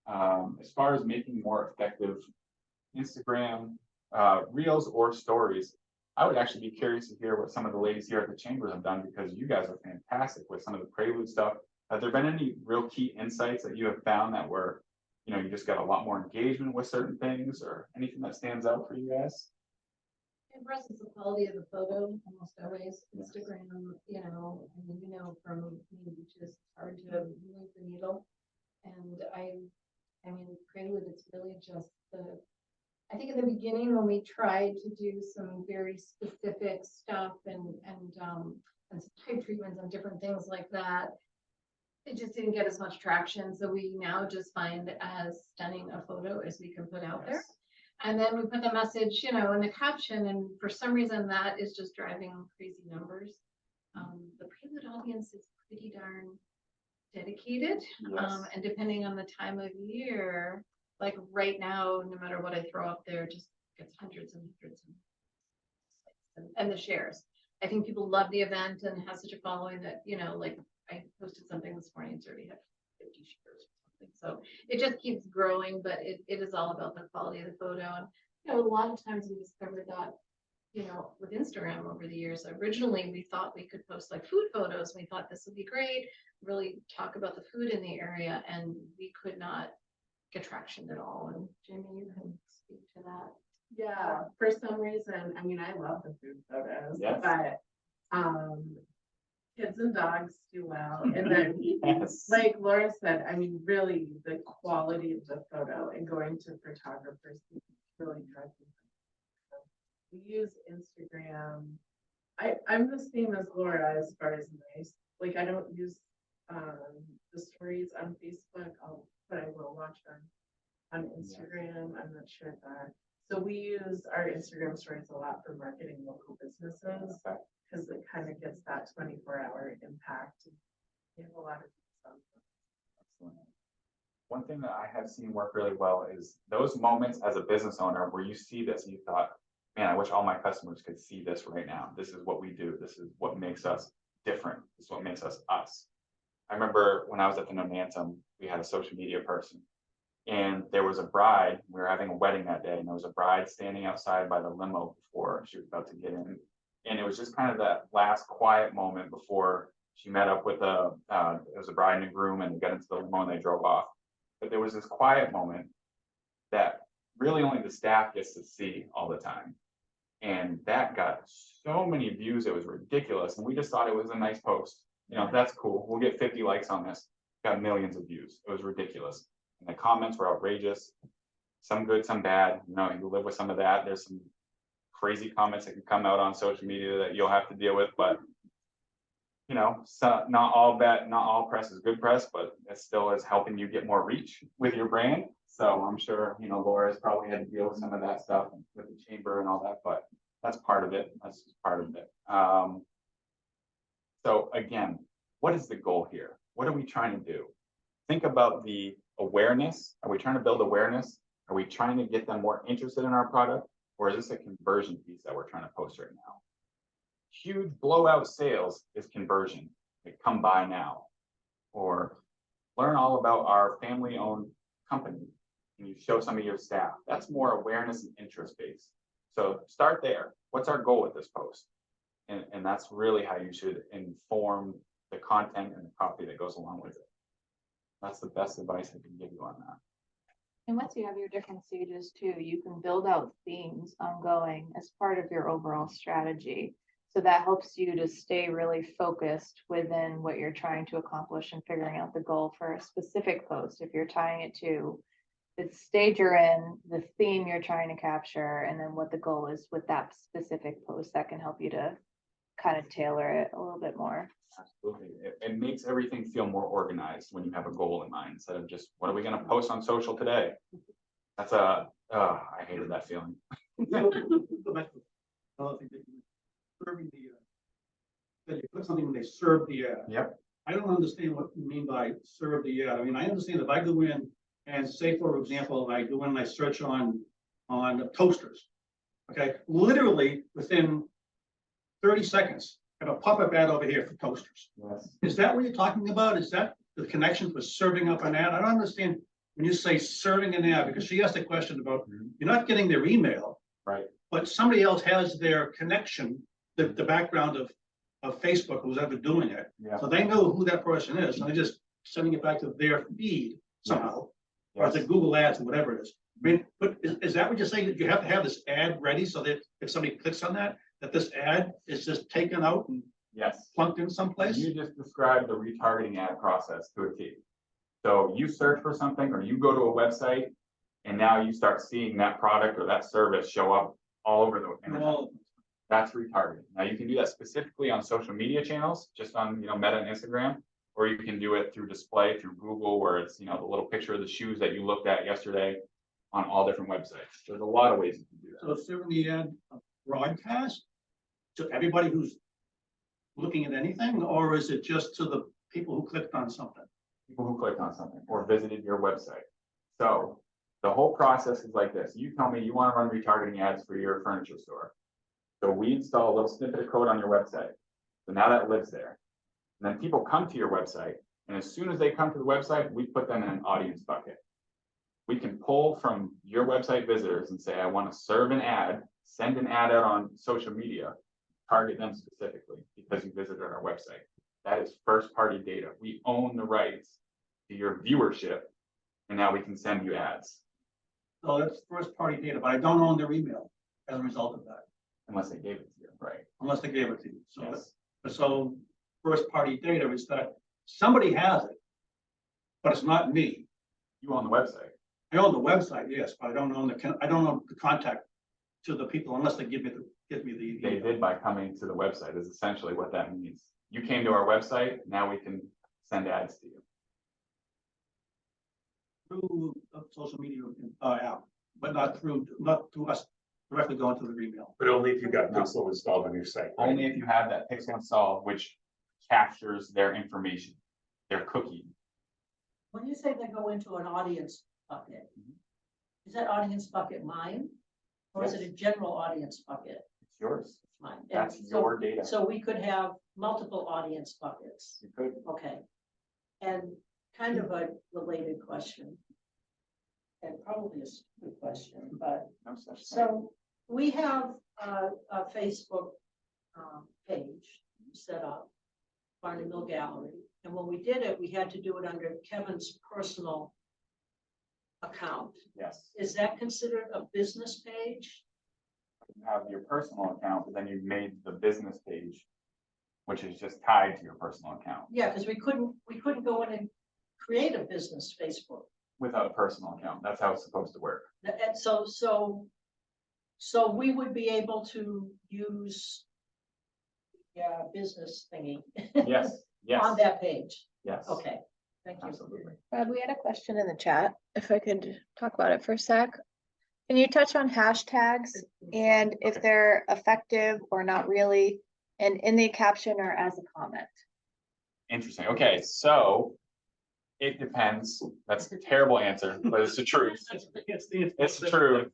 As far as making more effective Instagram reels or stories, I would actually be curious to hear what some of the ladies here at the Chambers have done, because you guys are fantastic with some of the Prelude stuff. Have there been any real key insights that you have found that were, you know, you just got a lot more engagement with certain things, or anything that stands out for you guys? And for us, it's the quality of the photo, almost always. Instagram, you know, I mean, you know, from me, just hard to move the needle. And I mean, Prelude, it's really just I think in the beginning when we tried to do some very specific stuff and some type treatments and different things like that, it just didn't get as much traction. So we now just find as stunning a photo as we can put out there. And then we put the message, you know, in the caption, and for some reason that is just driving crazy numbers. The Prelude audience is pretty darn dedicated. And depending on the time of year, like right now, no matter what I throw up there, just gets hundreds and hundreds and the shares. I think people love the event and has such a following that, you know, like I posted something this morning, it's already had 50 shares or something. So it just keeps growing, but it is all about the quality of the photo. And, you know, a lot of times we discovered that, you know, with Instagram over the years, originally we thought we could post like food photos. We thought this would be great, really talk about the food in the area, and we could not get traction at all. And Jamie, you can speak to that. Yeah, for some reason, I mean, I love the food photos, Yes. but, kids and dogs do well. And then, Yes. like Laura said, I mean, really, the quality of the photo and going to photographers really drives me. So we use Instagram. I'm the same as Laura as far as nice. Like, I don't use, the stories on Facebook, but I will watch them on Instagram. I'm not sure that. So we use our Instagram stories a lot for marketing local businesses, because it kind of gets that 24-hour impact. We have a lot of stuff. Excellent. One thing that I have seen work really well is those moments as a business owner where you see this and you thought, man, I wish all my customers could see this right now. This is what we do. This is what makes us different. This is what makes us us. I remember when I was at the Nomantum, we had a social media person. And there was a bride, we were having a wedding that day, and there was a bride standing outside by the limo before she was about to get in. And it was just kind of that last quiet moment before she met up with it was a bride and a groom, and they got into the limo and they drove off. But there was this quiet moment that really only the staff gets to see all the time. And that got so many views, it was ridiculous. And we just thought it was a nice post. You know, that's cool. We'll get 50 likes on this. Got millions of views. It was ridiculous. And the comments were outrageous, some good, some bad. You know, you live with some of that. There's some crazy comments that can come out on social media that you'll have to deal with, but you know, so not all press is good press, but it still is helping you get more reach with your brand. So I'm sure, you know, Laura's probably had to deal with some of that stuff with the chamber and all that, but that's part of it. That's just part of it. So again, what is the goal here? What are we trying to do? Think about the awareness. Are we trying to build awareness? Are we trying to get them more interested in our product? Or is this a conversion piece that we're trying to post right now? Huge blowout sales is conversion. Like, come buy now. Or learn all about our family-owned company. And you show some of your staff. That's more awareness and interest based. So start there. What's our goal with this post? And that's really how you should inform the content and the copy that goes along with it. That's the best advice I can give you on that. And once you have your different stages too, you can build out themes ongoing as part of your overall strategy. So that helps you to stay really focused within what you're trying to accomplish and figuring out the goal for a specific post. If you're tying it to the stage you're in, the theme you're trying to capture, and then what the goal is with that specific post, that can help you to kind of tailor it a little bit more. Absolutely. It makes everything feel more organized when you have a goal in mind instead of just, what are we going to post on social today? That's I hated that feeling. Go back to serving that you put something when they serve the ad. Yep. I don't understand what you mean by serve the ad. I mean, I understand if I go in and say, for example, I go in and I search on toasters. Okay, literally within 30 seconds, I have a pop-up ad over here for toasters. Yes. Is that what you're talking about? Is that the connection for serving up an ad? I don't understand when you say serving an ad, because she asked a question about, you're not getting their email. Right. But somebody else has their connection, the background of Facebook, who's ever doing it. Yeah. So they know who that person is, and they're just sending it back to their feed somehow, or Yes. the Google Ads or whatever it is. I mean, but is that what you're saying, that you have to have this ad ready so that if somebody clicks on that this ad is just taken out and Yes. plunked in someplace? You just described the retargeting ad process to a T. So you search for something or you go to a website and now you start seeing that product or that service show up all over the internet. Well, That's retargeting. Now you can do that specifically on social media channels, just on, you know, Meta and Instagram, or you can do it through display, through Google, where it's, you know, the little picture of the shoes that you looked at yesterday on all different websites. There's a lot of ways you can do that. so serving the ad broadcast to everybody who's looking at anything, or is it just to the people who clicked on something? People who clicked on something or visited your website. So the whole process is like this. You tell me you want to run retargeting ads for your furniture store. So we install a little snippet of code on your website. So now that lives there. And then people come to your website, and as soon as they come to the website, we put them in an audience bucket. We can pull from your website visitors and say, I want to serve an ad, send an ad out on social media, target them specifically because you visited our website. That is first party data. We own the rights to your viewership, and now we can send you ads So that's first party data, but I don't own their email as a result of that, unless they gave it to you, right? unless they gave it to you. So, Yes. so first party data is that somebody has it, but it's not me. You own the website. I own the website, yes, but I don't own I don't own the contact to the people unless they give me the. They did by coming to the website is essentially what that means. You came to our website, now we can send ads to you. Through a social media app, but not through us directly going to the email. But only if you've got Pixel installed on your site. right? Only if you have that pixel installed, which captures their information, their cookie. When you say they go into an audience bucket, is that audience bucket mine? Or is it a general audience bucket? It's yours. It's mine. And That's so- your data. So we could have multiple audience buckets. You could. Okay. And kind of a related question. And probably a stupid question, but No such thing. so we have a Facebook page set up, Barney Mill Gallery. And when we did it, we had to do it under Kevin's personal account. Yes. Is that considered a business page? You have your personal account, but then you've made the business page, which is just tied to your personal account Yeah, because we couldn't go in and create a business Facebook. without a personal account. That's how it's supposed to work. And so we would be able to use business thingy Yes, yes, on that page. yes. Okay, thank you. Absolutely. Brad, we had a question in the chat, if I could talk about it for a sec. Can you touch on hashtags and if Okay. they're effective or not really, and in the caption or as a comment? Interesting. Okay, so it depends. That's a terrible answer, but it's the truth. It's the truth.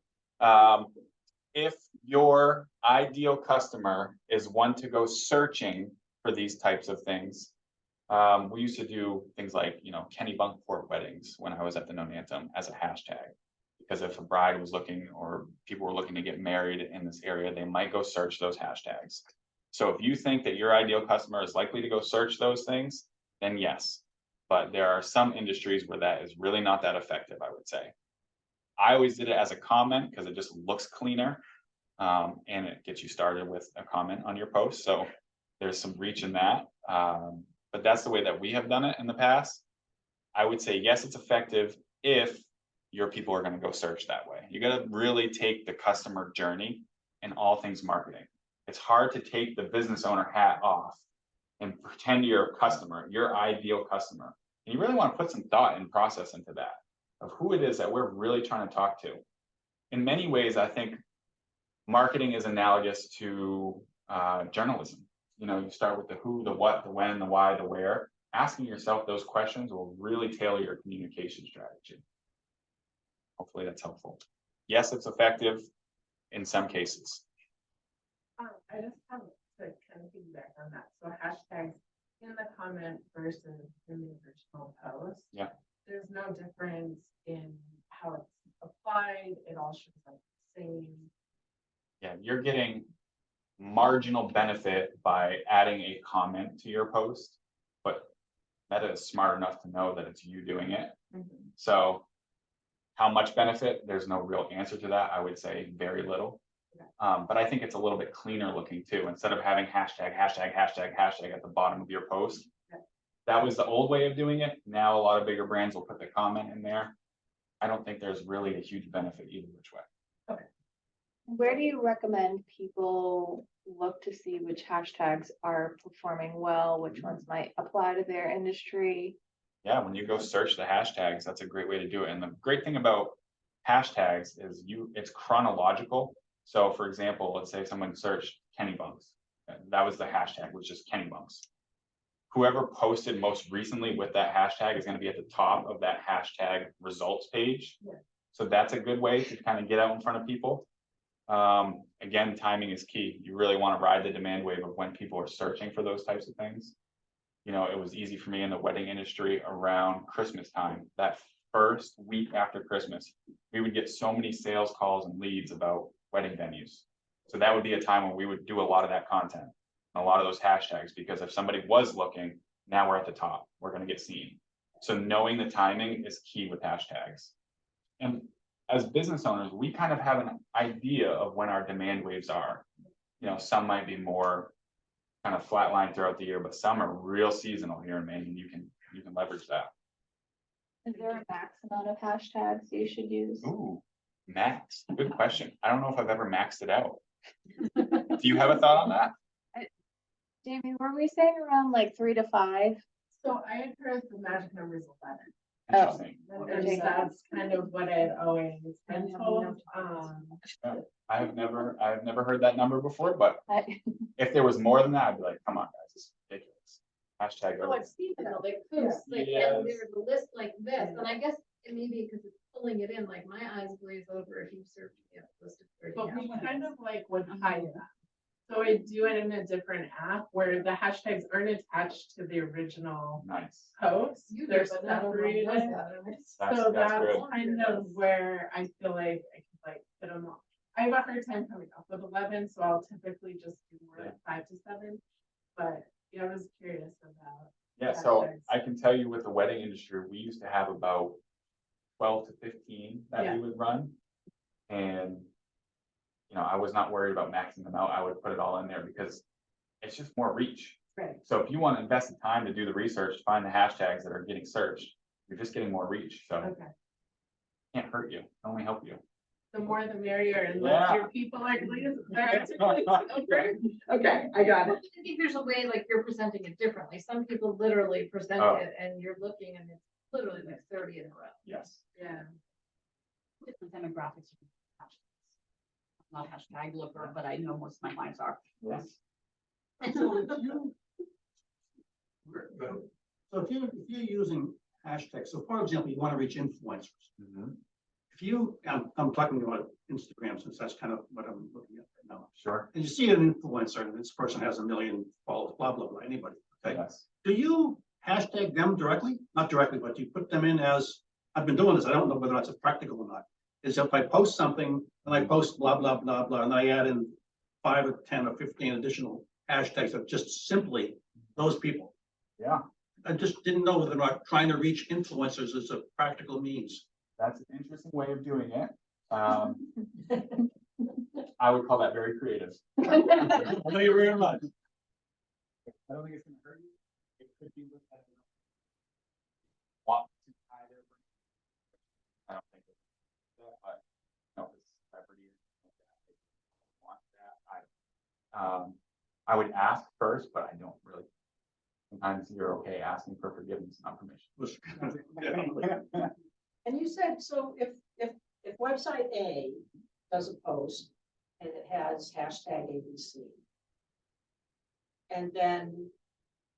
If your ideal customer is one to go searching for these types of things, we used to do things like, Kennebunk-Port weddings when I was at the Nonantum as a hashtag. Because if a bride was looking or people were looking to get married in this area, they might go search those hashtags. So if you think that your ideal customer is likely to go search those things, then yes. But there are some industries where that is really not that effective, I would say. I always did it as a comment because it just looks cleaner. And it gets you started with a comment on your post. So there's some reach in that. But that's the way that we have done it in the past. I would say, yes, it's effective if your people are going to go search that way. You got to really take the customer journey in all things marketing. It's hard to take the business owner hat off and pretend you're a customer, your ideal customer. And you really want to put some thought and process into that of who it is that we're really trying to talk to. In many ways, I think marketing is analogous to journalism. You start with the who, the what, the when, the why, the where. Asking yourself those questions will really tailor your communication strategy. Hopefully that's helpful. Yes, it's effective in some cases. I just have to kind of piggyback on that. So hashtags in the comment versus in the original post. Yeah. There's no difference in how it's applied. It all shows up the same. Yeah, you're getting marginal benefit by adding a comment to your post, but Meta is smart enough to know that it's you doing it. So how much benefit? There's no real answer to that. I would say very little. But I think it's a little bit cleaner looking too. Instead of having hashtag at the bottom of your post. That was the old way of doing it. Now a lot of bigger brands will put the comment in there. I don't think there's really a huge benefit either which way. Where do you recommend people look to see which hashtags are performing well, which ones might apply to their industry? Yeah, when you go search the hashtags, that's a great way to do it. And the great thing about hashtags is it's chronological. So for example, let's say someone searched Kennebunks. That was the hashtag, was just Kennebunks. Whoever posted most recently with that hashtag is going to be at the top of that hashtag results page. So that's a good way to kind of get out in front of people. Again, timing is key. You really want to ride the demand wave of when people are searching for those types of things. You know, it was easy for me in the wedding industry around Christmas time. That first week after Christmas, we would get so many sales calls and leads about wedding venues. So that would be a time when we would do a lot of that content, a lot of those hashtags, because if somebody was looking, now we're at the top, we're going to get seen. So knowing the timing is key with hashtags. And as business owners, we kind of have an idea of when our demand waves are. You know, some might be more kind of flatline throughout the year, but some are real seasonal here in Maine, and you can leverage that. Is there a max amount of hashtags you should use? Ooh, max. Good question. I don't know if I've ever maxed it out. Do you have a thought on that? Jamie, were we saying around like 3 to 5? So I had heard the magic number is 11. Interesting. And that's kind of what I'd always been told. I have never heard that number before, but I- if there was more than that, I'd be like, come on, guys, this is ridiculous. Hashtag. Oh, I've seen that, like posts, like, Yes. and there's a list like this, and I guess it may be because it's pulling it in, like my eyes glaze over if you search me up a list of 30 But we hashtags. kind of like would hide that. So I do it in a different app where the hashtags aren't attached to the original Nice. post. You do, They're but not everyone separated. does that, and it's- So That's that's good. kind of where I feel like I could like put them all. I have a hard time coming up with 11, so I'll typically just do more like 5 to 7. But yeah, I was curious about. Yeah, so hashtags. I can tell you with the wedding industry, we used to have about 12 to 15 that Yeah. we would run. And, you know, I was not worried about maxing them out. I would put it all in there because it's just more reach. Right. So if you want to invest the time to do the research, to find the hashtags that are getting searched, you're just getting more reach. So it Okay. can't hurt you, only help you. The more the merrier, and Yeah. your people are clear. Okay, I got it. I think there's a way, like, you're presenting it differently. Some people literally present Oh. it and you're looking and it's literally like 30 in a row. Yes. Yeah. Different demographics. I'm not a hashtag looker, but I know most of my clients are. Yes. So if you're using hashtags, so for example, you want to reach influencers. Mhm. If you, I'm talking about Instagram since that's kind of what I'm looking at right now. Sure. And you see an influencer and this person has 1 million followers, blah, blah, blah, anybody. Okay. Yes. Do you hashtag them directly? Not directly, but do you put them in as, I've been doing this, I don't know whether that's practical or not. Is if I post something and I post blah, blah, blah, blah, and I add in 5 or 10 or 15 additional hashtags of just simply those people. Yeah, I just didn't know whether or not trying to reach influencers is a practical means. that's an interesting way of doing it. I would call that very creative. Thank you very much. I don't think it's gonna hurt you. It could be looked at. Want to hide their brand. I don't think it's that, but no, it's celebrity. Want that. I would ask first, but I don't really. Sometimes you're okay asking for forgiveness, not permission. And you said, so if website A does a post and it has hashtag ABC. And then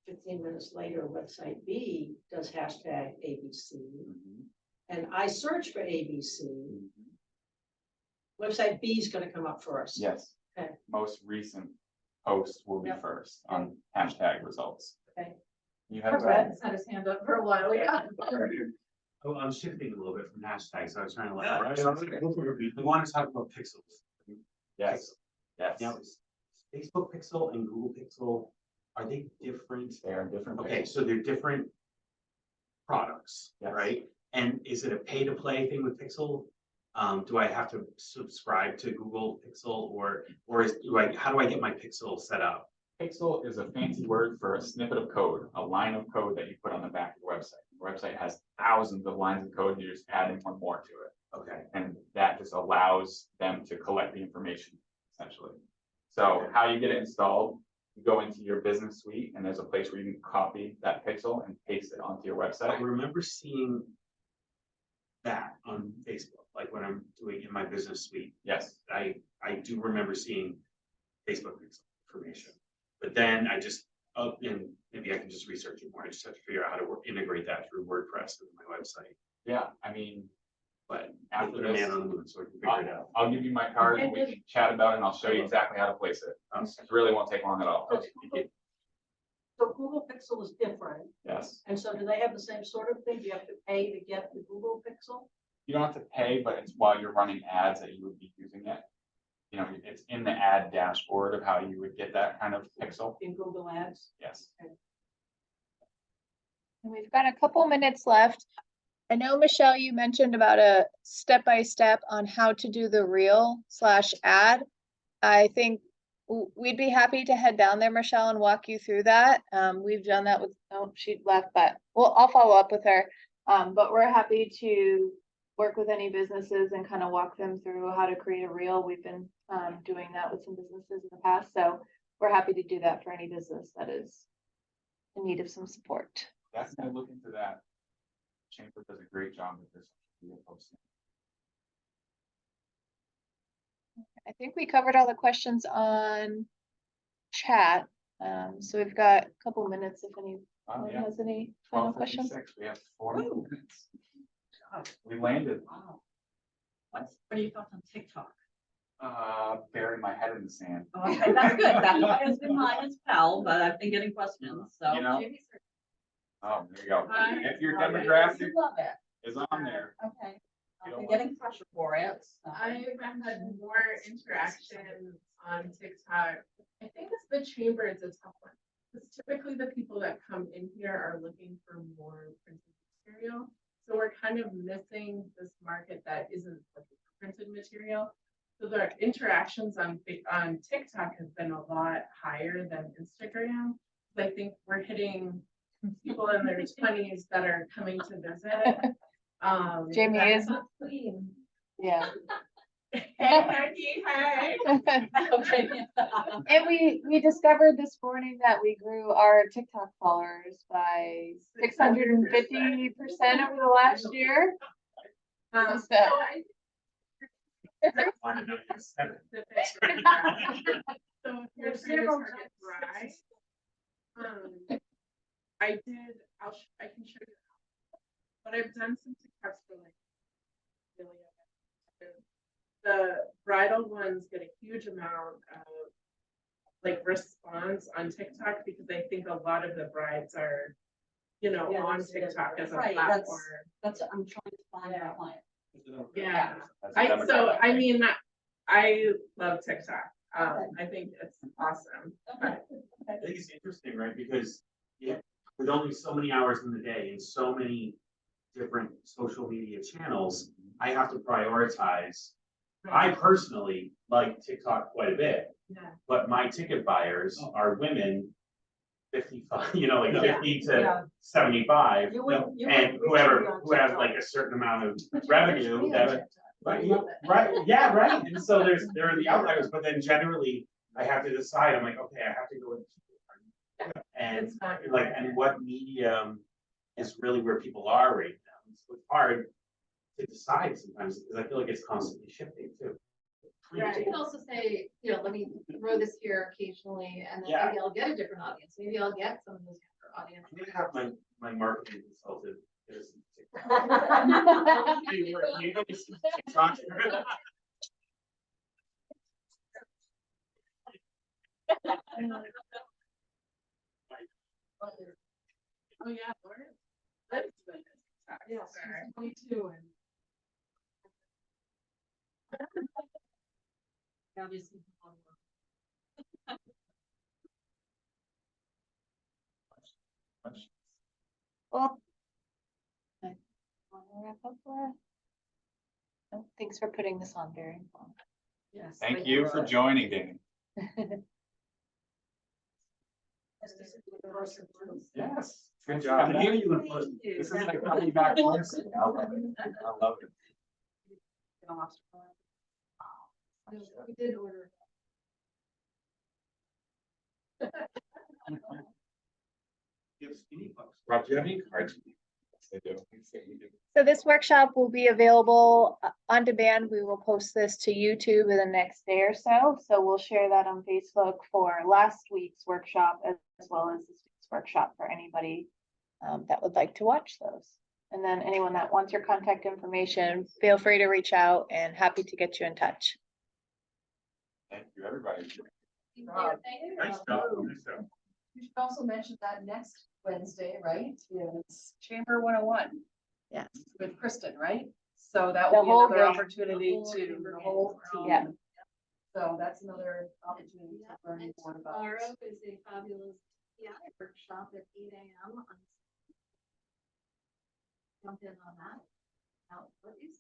15 minutes later, website B does hashtag ABC. Mhm. And I search for ABC, website B is gonna come up first. Yes. Okay. Most recent posts will be Yep. first on hashtag results. Okay. You have Brad's had his hand up for a while, yeah. Oh, I'm shifting a little bit from hashtags. I was trying to like. Right. I want to talk about pixels. Yes, yes. Now, is Facebook Pixel and Google Pixel, are they different? They are different. Okay, so they're different products, Yes. right? And is it a pay to play thing with Pixel? Do I have to subscribe to Google Pixel or how do I get my Pixel set up? Pixel is a fancy word for a snippet of code, a line of code that you put on the back of your website. Your website has thousands of lines of code, you're just adding one more to it. Okay, And that just allows them to collect the information, essentially. So how you get it installed, you go into your business suite and there's a place where you can copy that pixel and paste it onto your I website. remember seeing that on Facebook, like when I'm doing in my business suite. Yes, I do remember seeing Facebook Pixel information, but then I just, and maybe I can just research it more. I just have to figure out how to integrate that through WordPress with my website. yeah, I mean, But After put a man this, on the moon, so we can figure it out. I'll give you my card and we can chat about it and I'll show you exactly how to place it. It really won't take long at all. So Google Pixel is different, Yes. and so do they have the same sort of thing? Do you have to pay to get the Google Pixel? You don't have to pay, but it's while you're running ads that you would be using it. You know, it's in the ad dashboard of how you would get that kind of pixel. In Google Ads? Yes. And we've got a couple minutes left. I know, Michelle, you mentioned about a step-by-step on how to do the reel/ad. I think we'd be happy to head down there, Michelle, and walk you through that. We've done that with, oh, she left, but well, I'll follow up with her. But we're happy to work with any businesses and kind of walk them through how to create a reel. We've been doing that with some businesses in the past, so we're happy to do that for any business that is in need of some support. Definitely look into that. Chamber does a great job with this. Posting. I think we covered all the questions on chat. So we've got a couple minutes if anyone Yeah. has any final questions. 12:56, we have 4 minutes. We landed. Wow. What are your thoughts on TikTok? Bury my head in the sand. Oh, okay, that's good. That has been mine as well, but I've been getting questions, so. You know? Jamie's search- Oh, there you go. If your Love it. demographic Love it. is on there. Okay. You I've don't been want- getting pressure for it. so. I've had more interaction on TikTok. I think it's the chamber is a tough one. Because typically the people that come in here are looking for more printed material. So we're kind of missing this market that isn't like printed material. So the interactions on TikTok have been a lot higher than Instagram. I think we're hitting people in their 20s that are coming to visit. Jamie is, Clean. yeah. Hey, Becky, hey. Okay. And we discovered this morning that we grew our TikTok followers by 650% over the last year. So So- I Want to know your seven. So if you're trying to target dry, I can show you. But I've done some TikToks for like the bridal ones get a huge amount of like response on TikTok because I think a lot of the brides are, Yeah, on that's it. TikTok as a Right, that's- platform. That's, I'm trying to find a client. Yeah. That's a I demographic. mean, I love TikTok. I think it's awesome. But I think it's interesting, right? Because with only so many hours in the day and so many different social media channels, I have to prioritize. I personally like TikTok quite a bit, yeah. but my ticket buyers are women 55, like Yeah. 50 to Yeah. 75. You wouldn't And reach me who on have TikTok. like a certain amount of revenue Yeah. that, right, yeah, right. And so there are the outliers, but then generally I have to decide, I'm like, okay, I have to go with. And It's not your like, market. and what medium is really where people are right now. So it's hard to decide sometimes because I feel like it's constantly shifting too. But you can also say, let me throw this here occasionally, and then Yeah. maybe I'll get a different audience. Maybe I'll get some of those younger audience. I'm gonna have my marketing consultant. get us some TikTok. You know, TikTok. Oh, yeah, Lauren. That's been a TikTok Yes, star. she's 22 and. Obviously. Well. I wanna wrap up for us? Oh, thanks for putting this on very long. Yes. Thank you for joining, Danny. Yes, good job. I'm hearing you in person. This is like coming back closer. I love it. I love it. We did order. Rob, do you have any cards? Yes, I do. So this workshop will be available on demand. We will post this to YouTube in the next day or so. So we'll share that on Facebook for last week's workshop as well as this week's workshop for anybody that would like to watch those. And then anyone that wants your contact information, feel free to reach out and happy to get you in touch. Thank you, everybody. Thank you. Nice job, nice job. You should also mention that next Wednesday, right, is Chamber 101 Yes. with Kristen, right? So that The will be whole another gang. opportunity The whole to, chamber the gang. whole team. Yeah. So that's another opportunity to Yeah, learn and more about. tomorrow is a fabulous PI workshop at 8 AM on. Jump in on that. Now, please.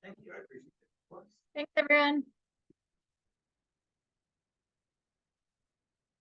Thank you, I appreciate it. Thanks, everyone.